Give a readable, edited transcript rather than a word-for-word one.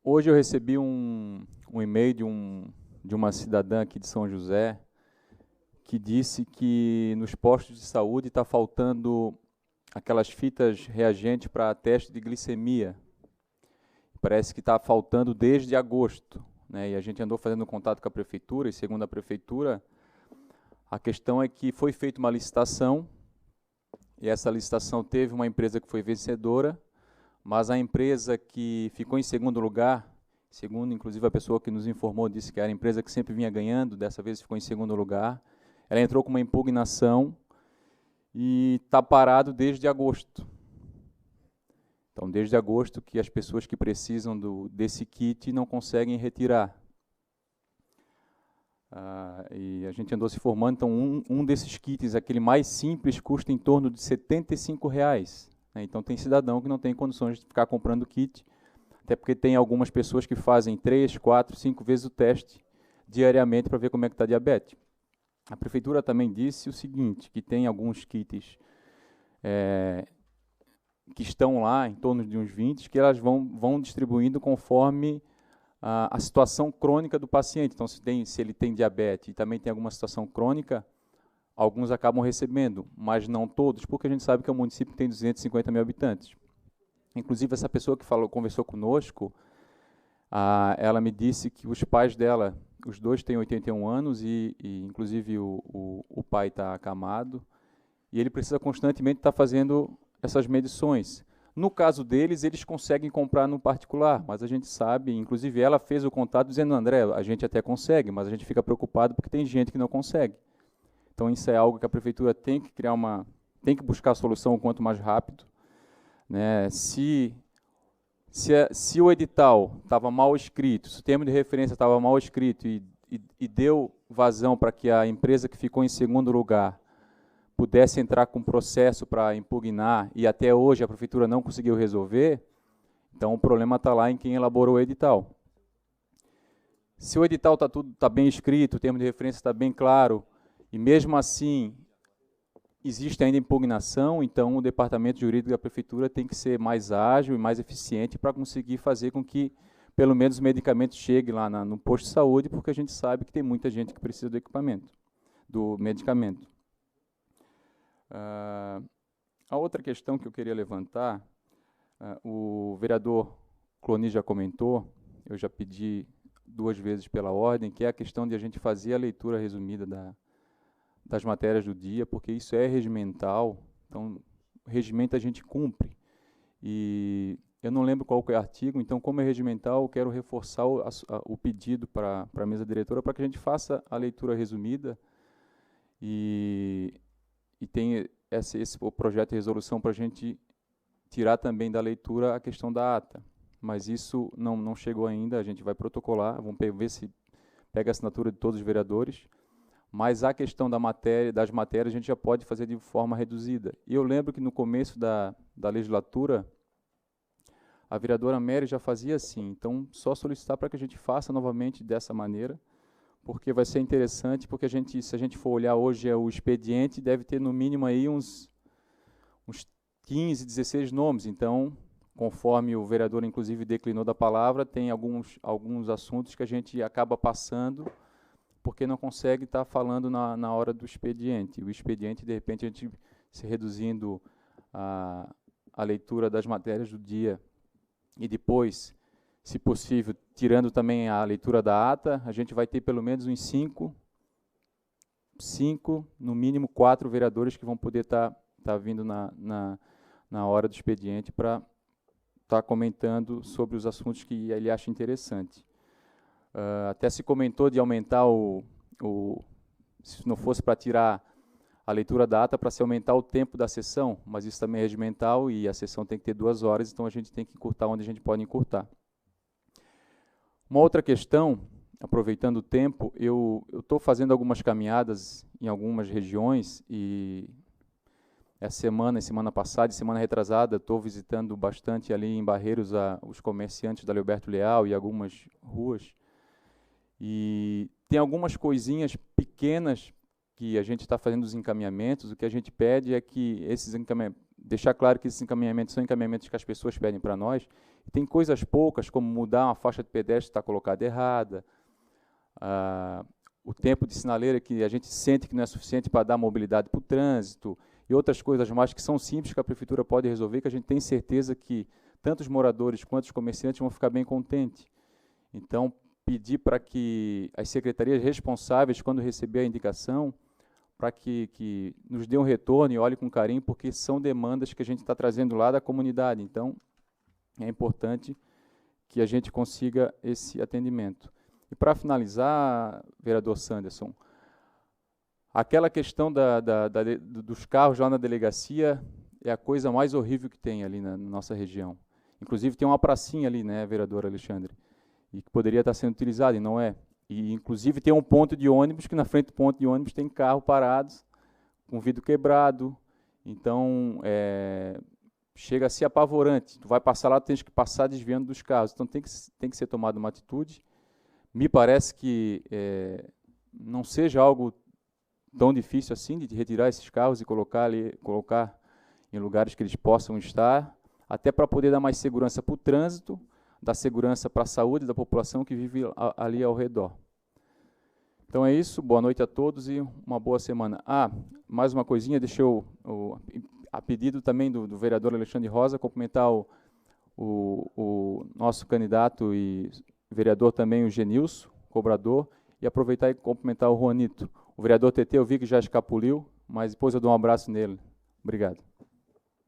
Hoje eu recebi um e-mail de uma cidadã aqui de São José que disse que nos postos de saúde está faltando aquelas fitas reagentes para teste de glicemia. Parece que está faltando desde agosto, né? E a gente andou fazendo contato com a prefeitura, e segundo a prefeitura, a questão é que foi feita uma licitação, e essa licitação teve uma empresa que foi vencedora, mas a empresa que ficou em segundo lugar, segundo inclusive a pessoa que nos informou, disse que era a empresa que sempre vinha ganhando, dessa vez ficou em segundo lugar, ela entrou com uma impugnação e está parado desde agosto. Então, desde agosto que as pessoas que precisam desse kit não conseguem retirar. E a gente andou se formando, então um desses kits, aquele mais simples, custa em torno de R$ 75. Né? Então tem cidadão que não tem condições de ficar comprando kit, até porque tem algumas pessoas que fazem 3, 4, 5 vezes o teste diariamente para ver como é que está a diabetes. A prefeitura também disse o seguinte, que tem alguns kits que estão lá, em torno de uns 20, que elas vão distribuindo conforme a situação crônica do paciente. Então, se ele tem diabetes e também tem alguma situação crônica, alguns acabam recebendo, mas não todos, porque a gente sabe que é um município que tem 250 mil habitantes. Inclusive, essa pessoa que conversou conosco, ela me disse que os pais dela, os dois têm 81 anos e inclusive o pai está acamado, e ele precisa constantemente estar fazendo essas medições. No caso deles, eles conseguem comprar no particular, mas a gente sabe, inclusive ela fez o contato dizendo, André, a gente até consegue, mas a gente fica preocupado porque tem gente que não consegue. Então isso é algo que a prefeitura tem que tem que buscar a solução o quanto mais rápido, né? Se o edital estava mal escrito, se o termo de referência estava mal escrito e deu vazão para que a empresa que ficou em segundo lugar pudesse entrar com processo para impugnar e até hoje a prefeitura não conseguiu resolver, então o problema está lá em quem elaborou o edital. Se o edital está bem escrito, o termo de referência está bem claro, e mesmo assim existe ainda impugnação, então o departamento jurídico da prefeitura tem que ser mais ágil e mais eficiente para conseguir fazer com que pelo menos o medicamento chegue lá no posto de saúde, porque a gente sabe que tem muita gente que precisa do equipamento, do medicamento. A outra questão que eu queria levantar, o vereador Cloni já comentou, eu já pedi 2 vezes pela ordem, que é a questão de a gente fazer a leitura resumida das matérias do dia, porque isso é regimental, então o regimento a gente cumpre. E eu não lembro qual que é o artigo, então como é regimental, eu quero reforçar o pedido para a mesa diretora para que a gente faça a leitura resumida e tem o projeto de resolução para a gente tirar também da leitura a questão da ata. Mas isso não chegou ainda, a gente vai protocolar, vamos ver se pega a assinatura de todos os vereadores, mas a questão das matérias a gente já pode fazer de forma reduzida. E eu lembro que no começo da legislatura, a vereadora Mary já fazia assim, então só solicitar para que a gente faça novamente dessa maneira, porque vai ser interessante, porque se a gente for olhar hoje o expediente, deve ter no mínimo aí uns 15, 16 nomes, então, conforme o vereador inclusive declinou da palavra, tem alguns assuntos que a gente acaba passando, porque não consegue estar falando na hora do expediente. O expediente, de repente, a gente se reduzindo a leitura das matérias do dia e depois, se possível, tirando também a leitura da ata, a gente vai ter pelo menos uns 5, no mínimo 4 vereadores que vão poder estar vindo na hora do expediente para estar comentando sobre os assuntos que ele acha interessante. Até se comentou de aumentar se não fosse para tirar a leitura da ata, para se aumentar o tempo da sessão, mas isso também é regimental e a sessão tem que ter 2 horas, então a gente tem que encurtar onde a gente pode encurtar. Uma outra questão, aproveitando o tempo, eu estou fazendo algumas caminhadas em algumas regiões e essa semana passada e semana retrasada, estou visitando bastante ali em Barreiros os comerciantes da Leoberto Leal e algumas ruas. E tem algumas coisinhas pequenas que a gente está fazendo os encaminhamentos. O que a gente pede é que esses encaminhamentos, deixar claro que esses encaminhamentos são encaminhamentos que as pessoas pedem para nós. E tem coisas poucas, como mudar uma faixa de pedestre que está colocada errada, o tempo de sinaleira que a gente sente que não é suficiente para dar mobilidade para o trânsito, e outras coisas mais que são simples que a prefeitura pode resolver, que a gente tem certeza que tanto os moradores quanto os comerciantes vão ficar bem contentes. Então, pedir para que as secretarias responsáveis, quando receber a indicação, para que nos dê um retorno e olhe com carinho, porque são demandas que a gente está trazendo lá da comunidade. Então, é importante que a gente consiga esse atendimento. E para finalizar, vereador Sanderson, aquela questão dos carros lá na delegacia é a coisa mais horrível que tem ali na nossa região. Inclusive tem uma pracinha ali, né, vereador Alexandre, e que poderia estar sendo utilizada, e não é. E, inclusive, tem um ponto de ônibus, que na frente do ponto de ônibus tem carro parados, com vidro quebrado. Então, chega a ser apavorante. Tu vai passar lá, tu tens que passar desviando dos carros. Então, tem que ser tomada uma atitude. Me parece que não seja algo tão difícil assim, de retirar esses carros e colocar em lugares que eles possam estar, até para poder dar mais segurança para o trânsito, dar segurança para a saúde da população que vive ali ao redor. Então é isso, boa noite a todos e uma boa semana. Mais uma coisinha, deixa eu, a pedido também do vereador Alexandre Rosa, cumprimentar o nosso candidato e vereador também, o Genilson, cobrador, e aproveitar e cumprimentar o Juanito. O vereador TT eu vi que já escapuliu, mas depois eu dou um abraço nele. Obrigado.